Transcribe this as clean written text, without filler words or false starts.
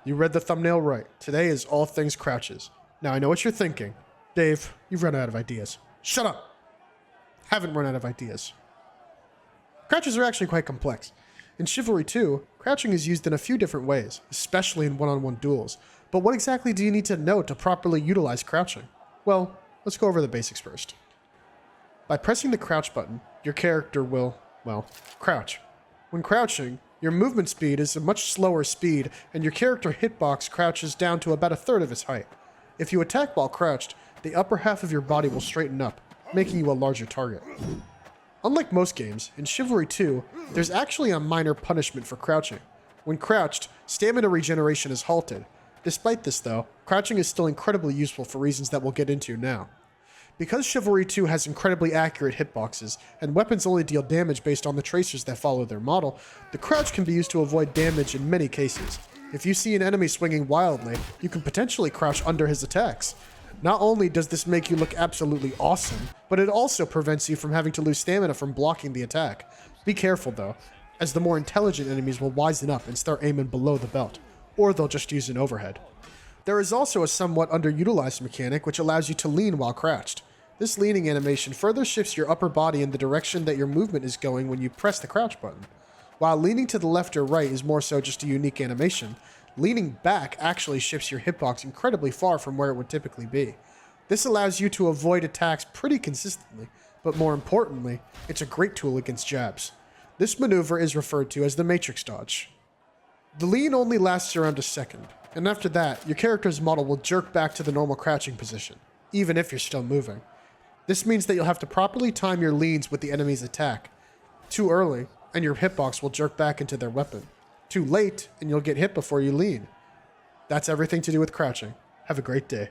You read the thumbnail right. Today is all things crouches. Now I know what you're thinking. Dave, you've run out of ideas. Shut up! Haven't run out of ideas. Crouches are actually quite complex. In Chivalry 2, crouching is used in a few different ways, especially in one-on-one duels. But what exactly do you need to know to properly utilize crouching? Well, let's go over the basics first. By pressing the crouch button, your character will, well, crouch. When crouching, your movement speed is a much slower speed, and your character hitbox crouches down to about a third of its height. If you attack while crouched, the upper half of your body will straighten up, making you a larger target. Unlike most games, in Chivalry 2, there's actually a minor punishment for crouching. When crouched, stamina regeneration is halted. Despite this though, crouching is still incredibly useful for reasons that we'll get into now. Because Chivalry 2 has incredibly accurate hitboxes, and weapons only deal damage based on the tracers that follow their model, the crouch can be used to avoid damage in many cases. If you see an enemy swinging wildly, you can potentially crouch under his attacks. Not only does this make you look absolutely awesome, but it also prevents you from having to lose stamina from blocking the attack. Be careful though, as the more intelligent enemies will wisen up and start aiming below the belt, or they'll just use an overhead. There is also a somewhat underutilized mechanic which allows you to lean while crouched. This leaning animation further shifts your upper body in the direction that your movement is going when you press the crouch button. While leaning to the left or right is more so just a unique animation, leaning back actually shifts your hitbox incredibly far from where it would typically be. This allows you to avoid attacks pretty consistently, but more importantly, it's a great tool against jabs. This maneuver is referred to as the matrix dodge. The lean only lasts around a second, and after that, your character's model will jerk back to the normal crouching position, even if you're still moving. This means that you'll have to properly time your leans with the enemy's attack. Too early, and your hitbox will jerk back into their weapon. Too late, and you'll get hit before you lean. That's everything to do with crouching. Have a great day.